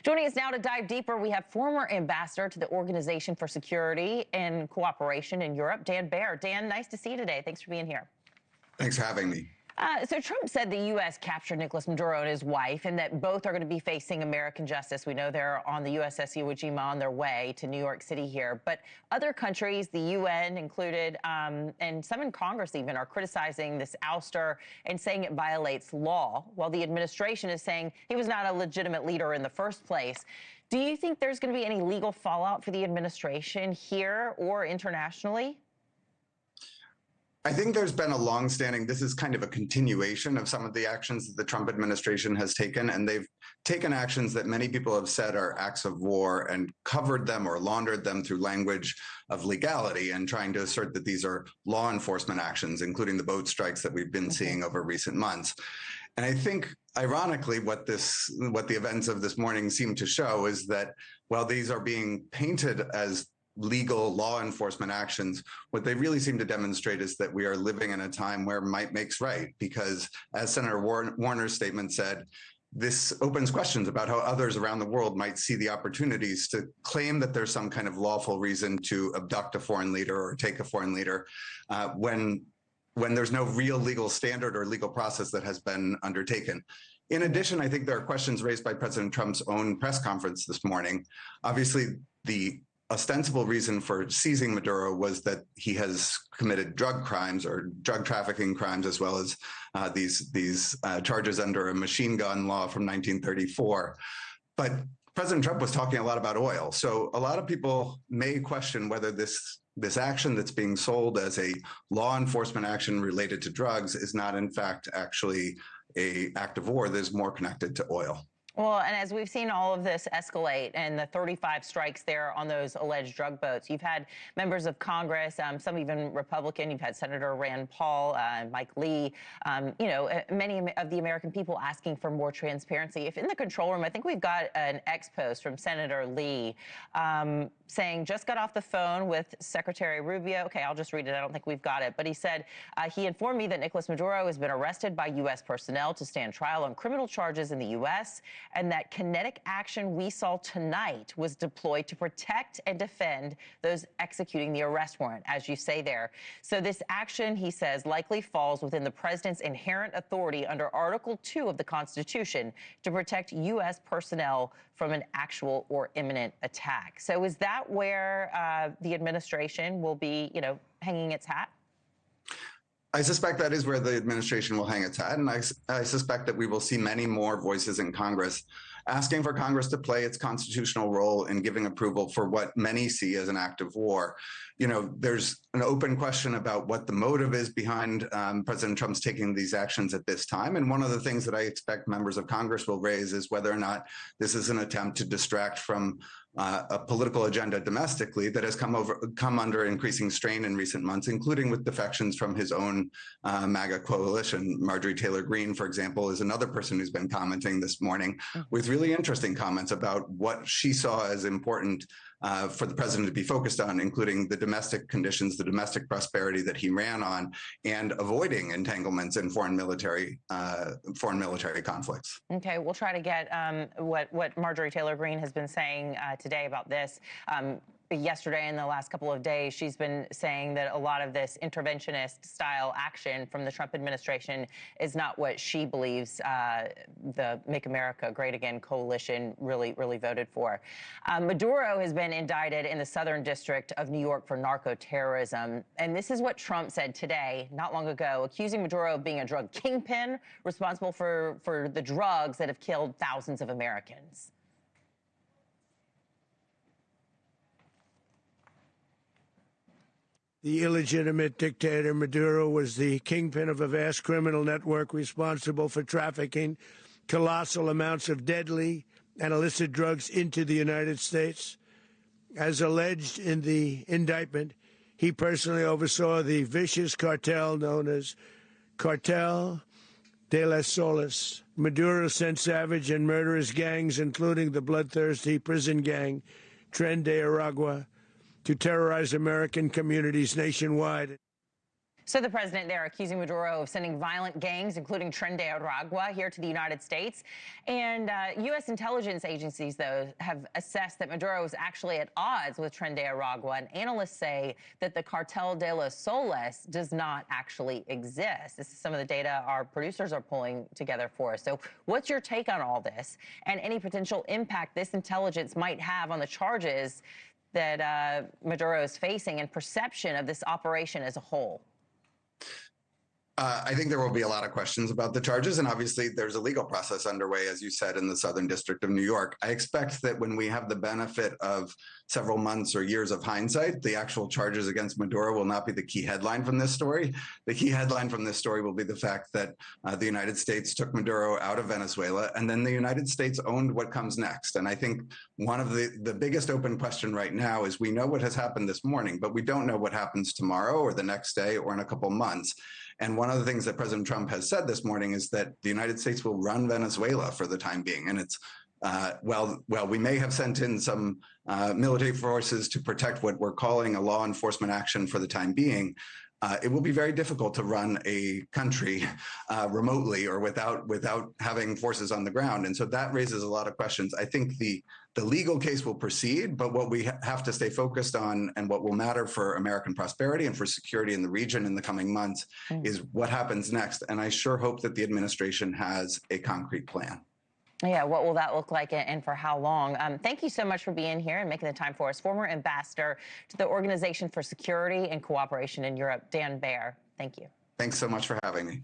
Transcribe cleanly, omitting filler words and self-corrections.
Joining us now to dive deeper, we have former ambassador to the Organization for Security and Cooperation in Europe, Dan Baer. Dan, nice to see you today. Thanks for being here. Thanks for having me. So Trump said the U.S. captured Nicolas Maduro and his wife, and that both are going to be facing American justice. We know they're on the USS Iwo Jima on their way to New York City here. But other countries, the UN included, and some in Congress even, are criticizing this ouster and saying it violates law, while the administration is saying he was not a legitimate leader in the first place. Do you think there's going to be any legal fallout for the administration here or internationally? I think there's been a longstanding, this is kind of a continuation of some of the actions that the Trump administration has taken, and they've taken actions that many people have said are acts of war and covered them or laundered them through language of legality and trying to assert that these are law enforcement actions, including the boat strikes that we've been seeing over recent months. And I think, ironically, what the events of this morning seem to show is that while these are being painted as legal law enforcement actions, what they really seem to demonstrate is that we are living in a time where might makes right, because as Senator Warner's statement said, this opens questions about how others around the world might see the opportunities to claim that there's some kind of lawful reason to abduct a foreign leader or take a foreign leader when there's no real legal standard or legal process that has been undertaken. In addition, I think there are questions raised by President Trump's own press conference this morning. Obviously, the ostensible reason for seizing Maduro was that he has committed drug crimes or drug trafficking crimes, as well as these charges under a machine gun law from 1934. But President Trump was talking a lot about oil. So a lot of people may question whether this action that's being sold as a law enforcement action related to drugs is not, in fact, actually an act of war that is more connected to oil. Well, and as we've seen all of this escalate and the 35 strikes there on those alleged drug boats, you've had members of Congress, some even Republican, you've had Senator Rand Paul, Mike Lee, many of the American people asking for more transparency. If in the control room, I think we've got an ex-post from Senator Lee saying, just got off the phone with Secretary Rubio. Okay, I'll just read it. I don't think we've got it. But he said, he informed me that Nicolas Maduro has been arrested by U.S. personnel to stand trial on criminal charges in the U.S., and that kinetic action we saw tonight was deployed to protect and defend those executing the arrest warrant, as you say there. So this action, he says, likely falls within the president's inherent authority under Article 2 of the Constitution to protect U.S. personnel from an actual or imminent attack. So is that where the administration will be, hanging its hat? I suspect that is where the administration will hang its hat, and I suspect that we will see many more voices in Congress asking for Congress to play its constitutional role in giving approval for what many see as an act of war. There's an open question about what the motive is behind President Trump's taking these actions at this time. And one of the things that I expect members of Congress will raise is whether or not this is an attempt to distract from a political agenda domestically that has come under increasing strain in recent months, including with defections from his own MAGA coalition. Marjorie Taylor Greene, for example, is another person who's been commenting this morning with really interesting comments about what she saw as important for the president to be focused on, including the domestic conditions, the domestic prosperity that he ran on, and avoiding entanglements in foreign military conflicts. Okay, we'll try to get what Marjorie Taylor Greene has been saying today about this. Yesterday and the last couple of days, she's been saying that a lot of this interventionist style action from the Trump administration is not what she believes the Make America Great Again coalition really voted for. Maduro has been indicted in the Southern District of New York for narco-terrorism. And this is what Trump said today, not long ago, accusing Maduro of being a drug kingpin responsible for the drugs that have killed thousands of Americans. The illegitimate dictator Maduro was the kingpin of a vast criminal network responsible for trafficking colossal amounts of deadly and illicit drugs into the United States. As alleged in the indictment, he personally oversaw the vicious cartel known as Cartel de las Solas. Maduro sent savage and murderous gangs, including the bloodthirsty prison gang Tren de Aragua, to terrorize American communities nationwide. So the president there accusing Maduro of sending violent gangs, including Tren de Aragua, here to the United States. And U.S. intelligence agencies, though, have assessed that Maduro is actually at odds with Tren de Aragua. And analysts say that the Cartel de los Soles does not actually exist. This is some of the data our producers are pulling together for us. So what's your take on all this and any potential impact this intelligence might have on the charges that Maduro is facing and perception of this operation as a whole? I think there will be a lot of questions about the charges, and obviously there's a legal process underway, as you said, in the Southern District of New York. I expect that when we have the benefit of several months or years of hindsight, the actual charges against Maduro will not be the key headline from this story. The key headline from this story will be the fact that the United States took Maduro out of Venezuela, and then the United States owned what comes next. And I think one of the biggest open question right now is we know what has happened this morning, but we don't know what happens tomorrow or the next day or in a couple months. And one of the things that President Trump has said this morning is that the United States will run Venezuela for the time being. And it's, well, we may have sent in some military forces to protect what we're calling a law enforcement action for the time being. It will be very difficult to run a country remotely or without having forces on the ground. And so that raises a lot of questions. I think the legal case will proceed, but what we have to stay focused on and what will matter for American prosperity and for security in the region in the coming months is what happens next. And I sure hope that the administration has a concrete plan. Yeah, what will that look like and for how long? Thank you so much for being here and making the time for us. Former ambassador to the Organization for Security and Cooperation in Europe, Dan Baer. Thank you. Thanks so much for having me.